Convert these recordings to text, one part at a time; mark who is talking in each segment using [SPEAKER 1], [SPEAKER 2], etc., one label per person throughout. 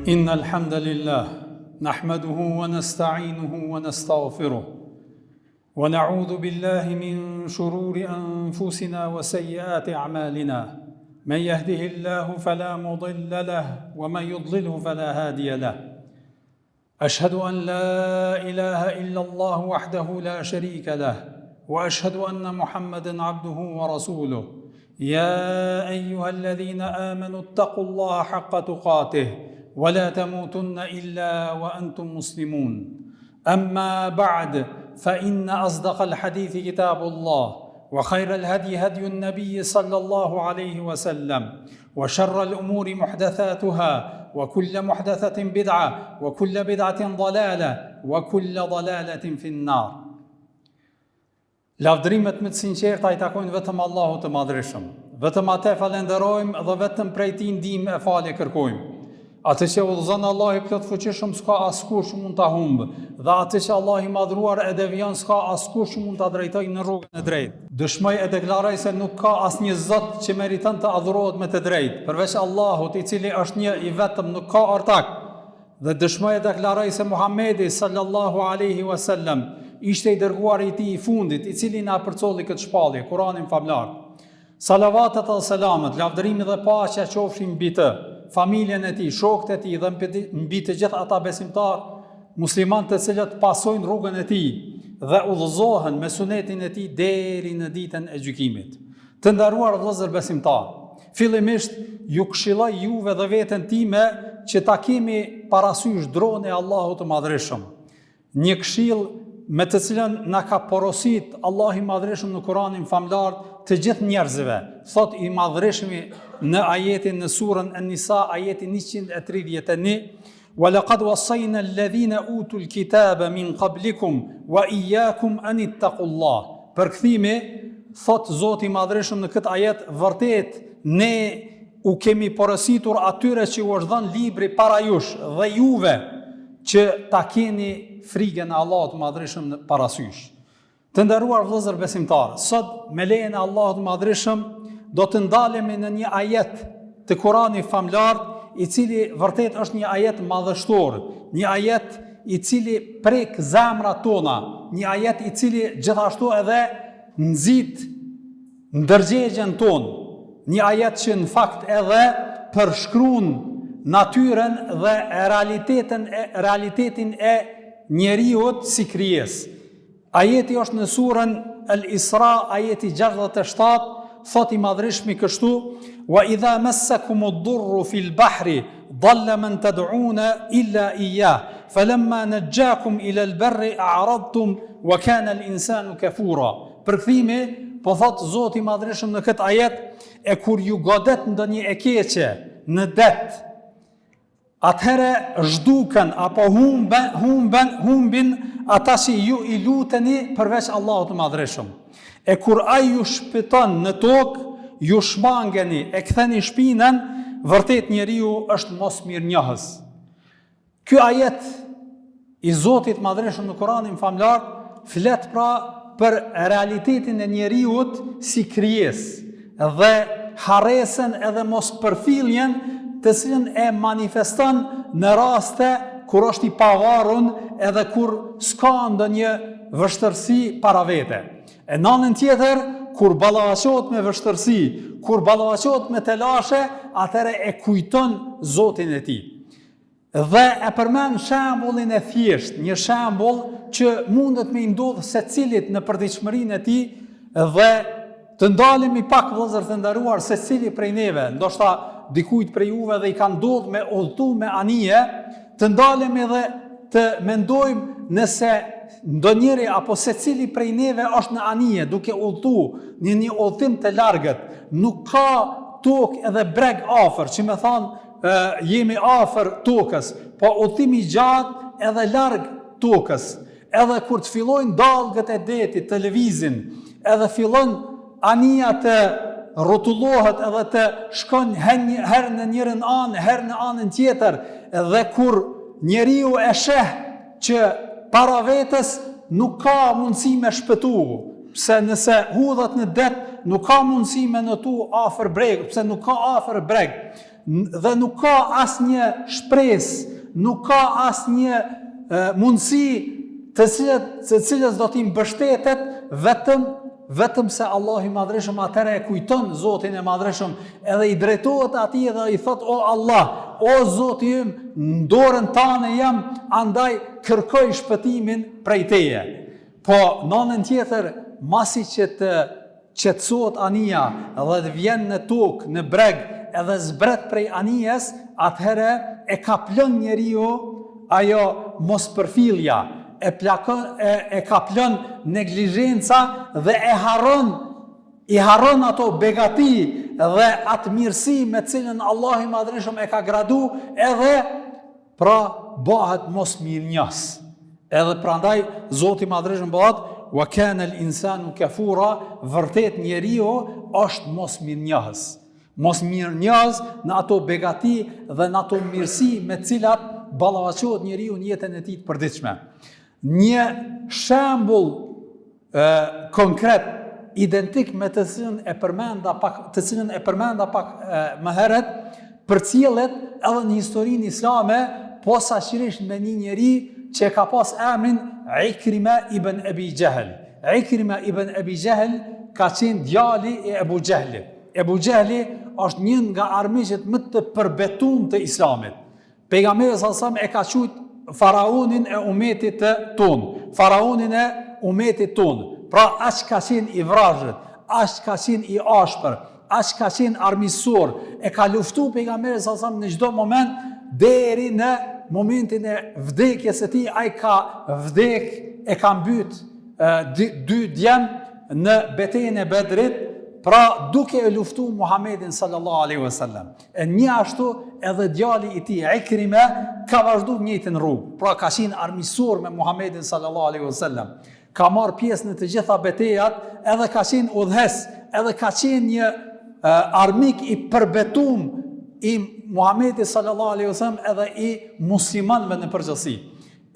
[SPEAKER 1] إن الحمد لله نحمده ونستعينه ونستغفره ونعوذ بالله من شرور أنفسنا وسيئات أعمالنا من يهده الله فلا مضل له ومن يضلله فلا هادي له أشهد أن لا إله إلا الله وحده لا شريك له وأشهد أن محمدًا عبده ورسوله يا أيها الذين آمنوا اتقوا الله حق تقاته ولا تموتن إلا وأنتم مسلمون أما بعد فإن أصدق الحديث كتاب الله وخير الهدي هدي النبي صلى الله عليه وسلم وشر الأمور محدثاتها وكل محدثة بدعة وكل بدعة ضلالة وكل ضلالة في النار. Lavdrimet më të sinqerta I takojnë vetëm Allahut të Madhreshëm. Vetëm atë falenderojmë dhe vetëm prej Tij ndihmë e falje kërkojmë. Atë që udhëzon Allahu I plot fuqishëm s'ka askush mund ta humbë, dhe atë që Allahu I madhruar e devijon s'ka askush mund ta drejtojë në rrugën e drejtë. Dëshmoj e deklaroj se nuk ka asnjë Zot që meriton të adhurohet me të drejtë, përveç Allahut I cili është një I vetëm, nuk ka ortak. Dhe dëshmoj e deklaroj se Muhamedi sallallahu alaihi wasallam ishte I dërguari I Tij I fundit, I cili na përcolli këtë shpallje, Kur'anin famlar. Salavatet dhe selamet, lavdërimi dhe paqja qofshin mbi të, familjen e Tij, shokët e Tij dhe mbi të gjithë ata besimtar, musliman të cilët pasojnë rrugën e Tij dhe udhëzohen me sunetin e Tij deri në ditën e gjykimit. Të nderuar vëllezër besimtar, fillimisht ju këshilloj juve dhe veten time që ta kemi parasysh dronë e Allahut të Madhreshëm. Një këshill me të cilën na ka porosit Allahu I Madhreshëm në Kur'anin famlar të gjithë njerëzve. Thot I Madhreshmi në ajetin në surën An-Nisa, ajetin 131, وَلَقَدْ وَصَّيْنَا الَّذِينَ أُوتُوا الْكِتَابَ مِنْ قَبْلِكُمْ وَإِيَّاكُمْ أَنِ اتَّقُوا اللَّهَ. Përkthimi, thot Zoti I Madhreshëm në këtë ajet, vërtet ne u kemi porositur atyre që u është dhënë libri para jush dhe juve që ta keni frikën e Allahut të Madhreshëm në parasysh. Të nderuar vëllezër besimtar, sot me lejen e Allahut të Madhreshëm do të ndalemi në një ajet të Kuranit famlar, I cili vërtet është një ajet madhështor, një ajet I cili prek zemrat tona, një ajet I cili gjithashtu edhe nxit ndërgjegjen tonë, një ajet që në fakt edhe përshkruan natyren dhe realitetin e njeriut si krijesë. Ajeti është në surën Al-Isra, ajeti 67, thot I Madhreshmi kështu: وَإِذَا مَسَّكُمُ الضُّرُّ فِي الْبَحْرِ ضَلَّ مَنْ تَدْعُونَ إِلَّا إِيَّاهُ فَلَمَّا نَجَّاكُمْ إِلَى الْبَرِّ أَعْرَضْتُمْ وَكَانَ الْإِنسَانُ كَفُورًا. Përkthimi, po thot Zoti I Madhreshëm në këtë ajet, e kur ju godet ndonjë e keqe në det, atëherë zhduken apo humbin ata që ju I luteni përveç Allahut të Madhreshëm. E kur ai ju shpëton në tokë, ju shmangeni e ktheni shpinën, vërtet njeriu është mos mirënjohës. Ky ajet I Zotit Madhreshëm në Kur'anin famlar flet pra për realitetin e njeriut si krijesë dhe harresën edhe mos përfilljen të cilën e manifeston në raste kur është I pavarur edhe kur s'ka ndonjë vështirësi para vete. E në anën tjetër, kur ballafaqohet me vështirësi, kur ballafaqohet me telashe, atëherë e kujton Zotin e tij. Dhe e përmend shembullin e thjesht, një shembull që mundet me I ndodh secilit në përditshmërinë e tij dhe të ndalemi pak vëllezër të nderuar secili prej neve, ndoshta dikujt prej juve dhe I ka ndodhur me udhëtu me anije, të ndalemi dhe të mendojmë nëse ndonjëri apo secili prej neve është në anije duke udhëtu në një udhëtim të largët, nuk ka tokë edhe breg afër, që me thonë jemi afër tokës, po udhëtimi I gjatë edhe larg tokës. Edhe kur të fillojnë dallgët e detit të lëvizin, edhe fillon anija të rrotullohet edhe të shkon herë në njërin anë, herë në anën tjetër, edhe kur njeriu e sheh që para vetës nuk ka mundësi me shpëtu, pse nëse hudhat në det nuk ka mundësi me notu afër breg, pse nuk ka afër breg, dhe nuk ka asnjë shpresë, nuk ka asnjë mundësi të cilës do t'i mbështetet vetëm se Allahu i Madhreshëm atëherë e kujton Zotin e Madhreshëm edhe i drejtohet atij dhe i thot o Allah, o Zoti im, në dorën tane jam, andaj kërkoj shpëtimin prej teje. Po në anën tjetër, masi që të qetësohet anija dhe të vjen në tokë, në breg, edhe zbret prej anijes, atëherë e ka plën njeriu ajo mospërfillja, e ka plën neglizhenca dhe i harron ato begati dhe atë mirësi me cilën Allahu i Madhreshëm e ka gradu, edhe pra bëhet mos mirënjohës. Edhe prandaj Zoti i Madhreshëm bëhet wa kana al-insanu kafura, vërtet njeriu është mos mirënjohës. Mos mirënjohës në ato begati dhe në ato mirësi me cilat ballavaçohet njeriu në jetën e tij të përditshme. Një shembull konkret, identik me të cilën e përmenda pak më herët, përcjellet edhe në historinë islame, posaçërisht me një njeri që ka pas emrin Ikrima ibn Abi Jahl. Ikrima ibn Abi Jahl ka qenë djali i Ebu Gjehlit. Ebu Gjehli është një nga armiqet më të përbetuar të islamit. Pejgamberi sallallahu e ka quajtur faraonin e umetit ton, faraonin e umetit ton. Pra aq ka qenë i vrazhët, aq ka qenë i ashpër, aq ka qenë armiqësor, e ka luftu pejgamberi sallallahu në çdo moment deri në momentin e vdekjes së tij. Ai ka vdek, e ka mbyt dy djem në betejën e Bedrit, pra duke e luftu Muhammedin sallallahu alaihi wasallam. E një ashtu edhe djali i tij Ikrime ka vazhduar në njëjtën rrugë. Pra ka qenë armiqësor me Muhammedin sallallahu alaihi wasallam. Ka marrë pjesë në të gjitha betejat, edhe ka qenë udhës, edhe ka qenë një armik i përbetuar i Muhammedit sallallahu alaihi wasallam edhe i muslimanëve në përgjithësi.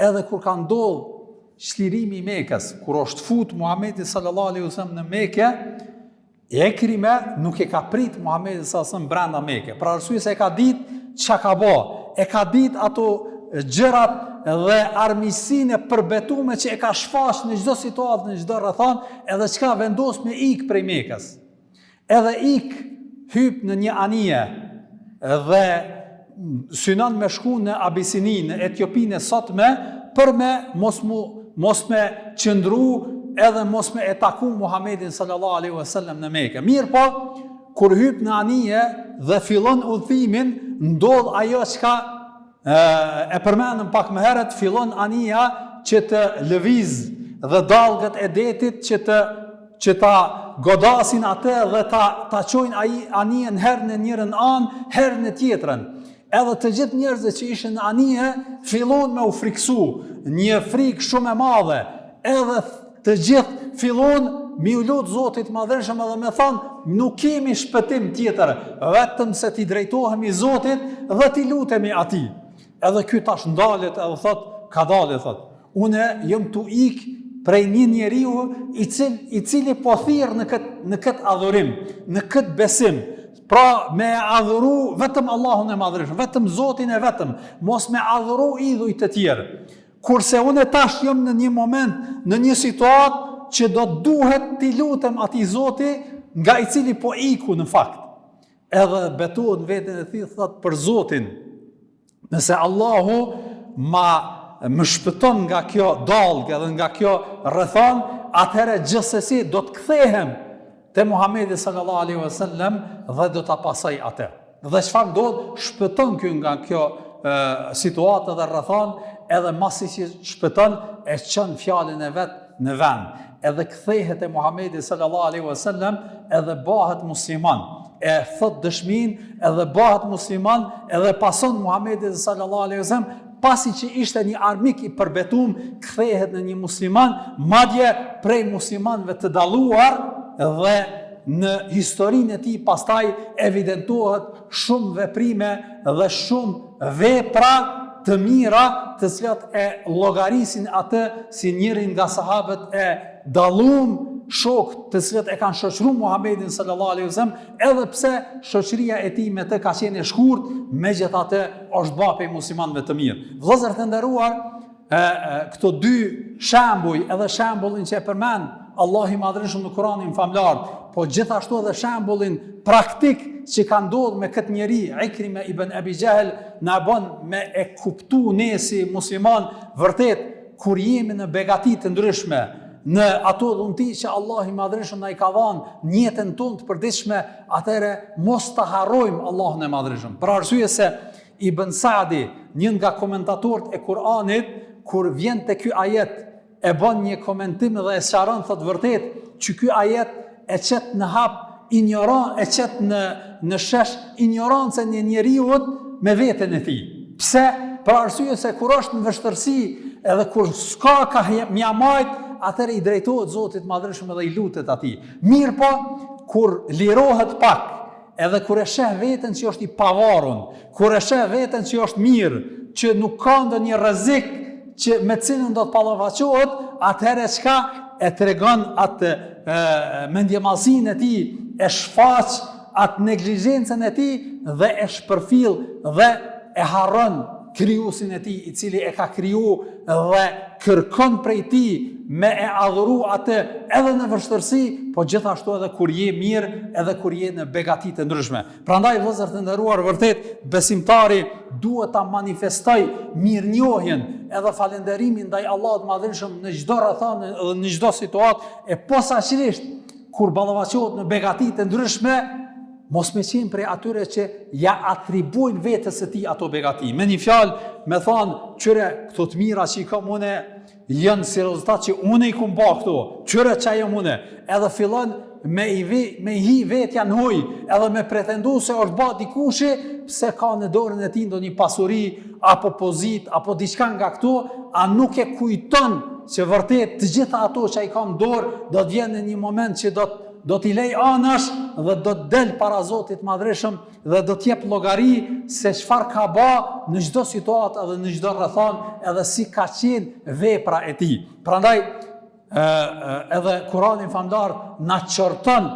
[SPEAKER 1] Edhe kur ka ndodhur çlirimi i Mekës, kur është fut Muhammedi sallallahu alaihi wasallam në Mekë, Ikrime nuk e ka prit Muhammedi sallallahu alaihi wasallam brenda Mekë. Pra arsye se e ka ditë çka ka bë, e ka ditë ato gjërat dhe armiqsinë e përbetuar që e ka shfaq në çdo situatë, në çdo rrethon, edhe çka vendos me ik prej Mekës. Edhe ik hyp në një anije dhe synon me shku në Abisini, në Etiopinë e sotme, për me mos me qëndru edhe mos me e taku Muhammedin sallallahu alaihi wasallam në Mekë. Mirë po, kur hyp në anije dhe fillon udhëtimin, ndodh ajo çka e përmendëm pak më herët, fillon anija që të lëviz dhe dallgët e detit që ta godasin atë dhe ta çojnë anijen herë në njërin anë, herë në tjetrën. Edhe të gjithë njerëzit që ishin në anije fillon me u friksu, një frikë shumë e madhe. Edhe të gjithë fillon mi u lut Zotit Madhreshëm edhe me thonë nuk kemi shpëtim tjetër, vetëm se ti drejtohemi Zotit dhe ti lutemi atij. Edhe ky tash ndalet edhe thot, ka dalë thot, unë jam tu ik prej një njeriu i cili po thirr në këtë adhurim, në këtë besim. Pra me adhuru vetëm Allahun e Madhreshëm, vetëm Zotin e vetëm, mos me adhuru idhuj të tjerë. Kurse unë tash jam në një moment, në një situatë që do duhet t'i lutem atij Zoti nga i cili po iku në fakt. Edhe betohet në veten e tij, thot për Zotin, nëse Allahu më shpëton nga kjo dallgë edhe nga kjo rrethon, atëherë gjithsesi do të kthehem te Muhamedi sallallahu alaihi wasallam dhe do ta pasoj atë. Dhe çfarë ndodh? Shpëton ky nga kjo situatë dhe rrethon, edhe masi që shpëton e çon fjalën e vet në vend. Edhe kthehet te Muhamedi sallallahu alaihi wasallam edhe bëhet musliman. E thot dëshmin edhe bëhet musliman edhe pason Muhamedi sallallahu alaihi wasallam, pasi që ishte një armik i përbetuar, kthehet në një musliman, madje prej muslimanëve të dalluar, dhe në historinë e tij pastaj evidentohet shumë veprime dhe shumë vepra të mira, të cilat e llogarisin atë si njërin nga sahabët e dalluar shok të cilët e kanë shoqëruar Muhamedit sallallahu alaihi wasallam, edhe pse shoqëria e tij me të ka qenë e shkurt, megjithatë është bërë prej muslimanëve të mirë. Vëllezër të nderuar, këto dy shembuj, edhe shembullin që e përmend Allahu i Madhërisht në Kur'anin famlar, po gjithashtu edhe shembullin praktik që ka ndodhur me këtë njeri, Ikrime ibn Abi Jahl, na bën me e kuptu ne si musliman vërtet kur jemi në begati të ndryshme, në ato dhunti që Allah i Madhërisht na i ka dhënë në jetën tonë të përditshme, atëherë mos ta harrojmë Allahun e Madhërisht. Për arsye se Ibn Sa'di, një nga komentatorët e Kur'anit, kur vjen te ky ajet, e bën një komentim dhe e sqaron, thotë vërtet që ky ajet e çet në hap e çet në shesh ignorancën e njeriu me veten e tij. Pse? Për arsye se kur është në vështirësi, edhe kur s'ka ka mjamajt, atëherë i drejtohet Zotit Madhërisht dhe i lutet atij. Mirë po, kur lirohet pak, edhe kur e sheh veten që është i pavarur, kur e sheh veten që është mirë, që nuk ka ndonjë rrezik që me cilën do të ballafaqohet, atëherë çka e tregon atë mendjemallsinë e tij, e shfaq atë neglizhencën e tij dhe e shpërfill dhe e harron krijuesin e tij, i cili e ka kriju dhe kërkon prej tij me e adhuru atë edhe në vështirësi, po gjithashtu edhe kur je mirë, edhe kur je në begati të ndryshme. Prandaj vëllezër të nderuar, vërtet besimtari duhet ta manifestoj mirënjohjen edhe falënderimin ndaj Allahut Madhërisht në çdo rrethon dhe në çdo situatë, e posaçërisht kur ballafaqohet në begati të ndryshme, mos me qenë prej atyre që ja atribuojnë vetës së tij ato begati. Me një fjalë, me thonë, qyre këto të mira që i kam une, janë si rezultat që une i kum ba këto, qyre që jam une, edhe fillon me hi vetja në huj, edhe me pretendu se është ba dikushi, pse ka në dorën e tij ndonjë pasuri, apo pozit, apo diçka nga këto, a nuk e kujton që vërtet të gjitha ato që ai ka në dorë, do të vjen në një moment që do t'i lej anash dhe do të del para Zotit Madhërisht dhe do t'jep llogari se çfarë ka bë në çdo situatë edhe në çdo rrethon, edhe si ka qenë vepra e tij. Prandaj edhe Kurani famlar na qorton,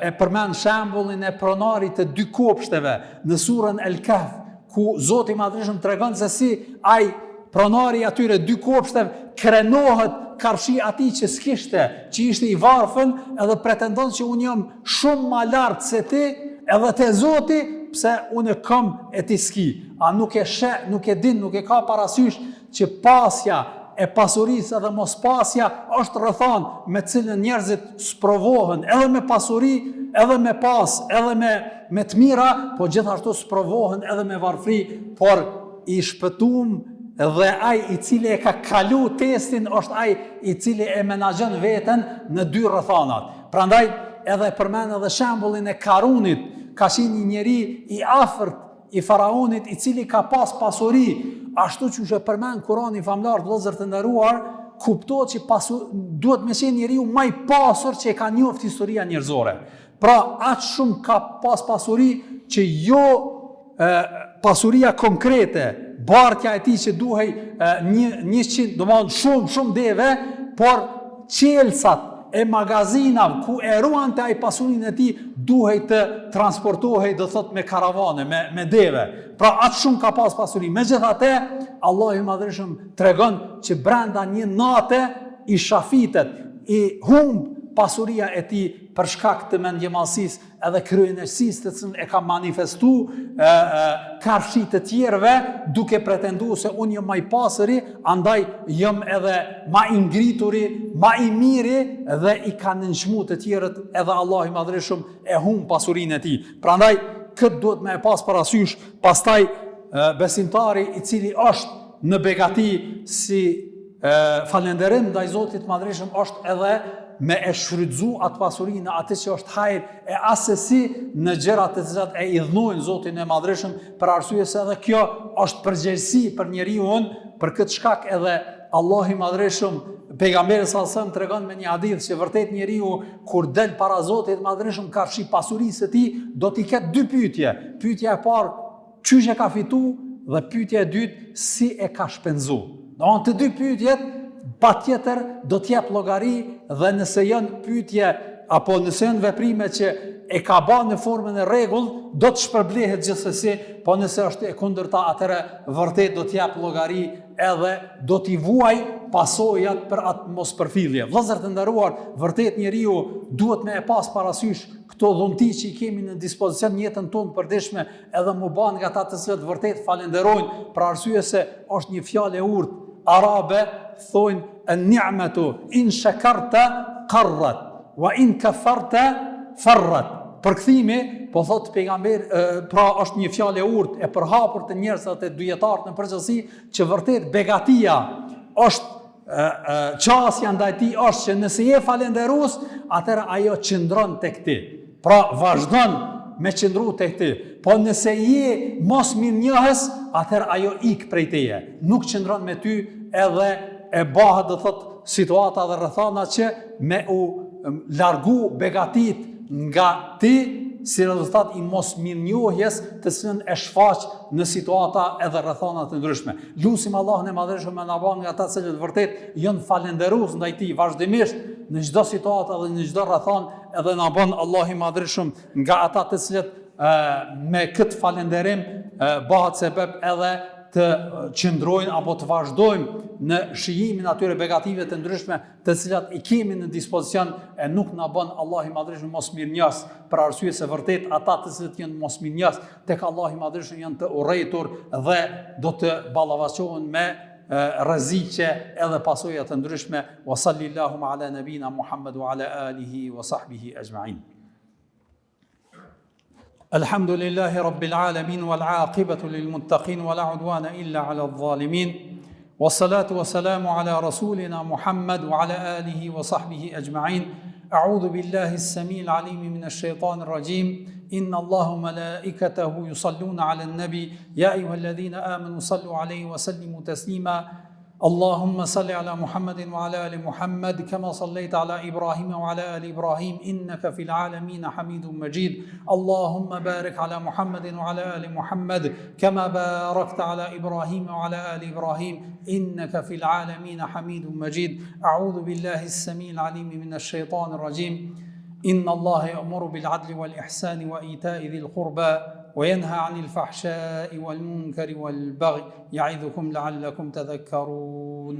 [SPEAKER 1] e përmend shembullin e pronarit të dy kopshteve në surën El-Kahf, ku Zoti Madhërisht tregon se si ai pronari atyre dy kopshteve krenohet karshi atij që s'kishte, që ishte i varfën, edhe pretendon që unë jam shumë ma lartë se ti, edhe te Zoti, pse unë kam e ti s'ki. A nuk e sheh, nuk e din, nuk e ka parasysh që pasja e pasurisë edhe mos pasja është rrethon me cilën njerëzit sprovohen, edhe me pasuri, edhe me pas, edhe me të mira, po gjithashtu sprovohen edhe me varfri, por i shpëtum dhe ai i cili e ka kalu testin është ai i cili e menaxhon veten në dy rrethonat. Prandaj edhe përmend edhe shembullin e Karunit, ka qenë një njeri i afërt i faraonit i cili ka pas pasuri, ashtu që është përmend Kurani famlar, vëllezër të nderuar, kuptohet që duhet me qenë njeriu më i pasur që e ka njoftë historia njerëzore. Pra, aq shumë ka pas pasuri që jo pasuria konkrete, bartja e tij që duhej 100, domethënë shumë deve, por qelsat e magazinave ku e ruante ai pasurinë e tij duhej të transportohej, do thot me karavane, me deve. Pra atë shumë ka pas pasuri. Megjithatë, Allahu i Madhërisht tregon që brenda një nate i shafitet, i humb pasuria e tij për shkak të mendjemallësisë edhe kryenësisë të cilën e ka manifestuar karshi të tjerëve, duke pretenduar se unë jam më i pasuri, andaj jam edhe më i ngrituri, më i miri, dhe i kanë nënçmuar të tjerët, edhe Allahu i Madhërisht e humb pasurinë e tij. Prandaj këtë duhet me e pas parasysh, pastaj besimtari i cili është në begati si falënderim ndaj Zotit Madhërisht është edhe me e shfrytzu atë pasurinë në atë që është hajër e asesi në gjërat të cilat e idhnojnë Zotin e Madhërisht, për arsye se edhe kjo është përgjegjësi për njeriu. Për këtë shkak edhe Allahu i Madhërisht, pejgamberi sallallahu alajhi wasallam tregon me një hadith që vërtet njeriu kur del para Zotit Madhërisht karshi pasurisë së tij, do t'i ketë dy pyetje. Pyetja e parë, çysh e ka fitu, dhe pyetja e dytë, si e ka shpenzu. Të dy pyetjet patjetër do t'jep llogari dhe nëse janë pyetje apo nëse janë veprime që e ka bërë në formën e rregull, do të shpërblehet gjithsesi, po nëse është e kundërta, atëherë vërtet do t'jap llogari edhe do t'i vuaj pasojat për atë mospërfillje. Vëllezër të nderuar, vërtet njeriu duhet me e pas parasysh këto dhunti që i kemi në dispozicion në jetën tonë përditshme, edhe mu ban nga ata të cilët vërtet falenderojnë për arsye se është një fjalë e urtë arabe, thonë an-ni'matu in shakarta qarrat wa in kafarta farrat. Përkthimi, po thot pejgamber, pra është një fjalë e urtë e përhapur të njerëzve të dietarët në përgjithësi, që vërtet begatia është qasja ndaj tij është që nëse je falendërues, atëherë ajo qëndron tek ti. Pra vazhdon me qëndru tek ti. Po nëse je mos mirënjohës, atëherë ajo ik prej teje. Nuk qëndron me ty edhe e bëhet do thot situata dhe rrethana që me u largu begatit nga ti si rezultat i mos mirënjohjes të cilën e shfaq në situata edhe rrethana të ndryshme. Lutim Allahun e Madhërisht me na bën nga ata që vërtet janë falënderues ndaj tij vazhdimisht në çdo situatë dhe në çdo rrethanë, edhe na bën Allahu i Madhërisht nga ata të cilët me këtë falënderim bëhet sebeb edhe të qëndrojnë apo të vazhdojmë në shijimin atyre begative të ndryshme të cilat i kemi në dispozicion, e nuk na bën Allahu i Madhërisht mos mirënjohës, për arsye se vërtet ata të cilët janë mos mirënjohës tek Allahu i Madhërisht janë të urrëtur dhe do të ballavaçohen me rreziqe edhe pasoja të ndryshme. Wa sallallahu ala nabina Muhammad wa ala alihi wa sahbihi ajma'in. الحمد لله رب العالمين والعاقبة للمتقين ولا عدوان إلا على الظالمين والصلاة والسلام على رسولنا محمد وعلى آله وصحبه أجمعين. أعوذ بالله السميع العليم من الشيطان الرجيم. إن الله ملائكته يصلون على النبي يا أيها الذين آمنوا صلوا عليه وسلموا تسليما. اللهم صل على محمد وعلى آل محمد كما صليت على إبراهيم وعلى آل إبراهيم إنك في العالمين حميد مجيد. اللهم بارك على محمد وعلى آل محمد كما باركت على إبراهيم وعلى آل إبراهيم إنك في العالمين حميد مجيد. أعوذ بالله السميع العليم من الشيطان الرجيم. إن الله يأمر بالعدل والإحسان وإيتاء ذي القربى وينهى عن الفحشاء والمنكر والبغي يعظكم لعلكم تذكرون.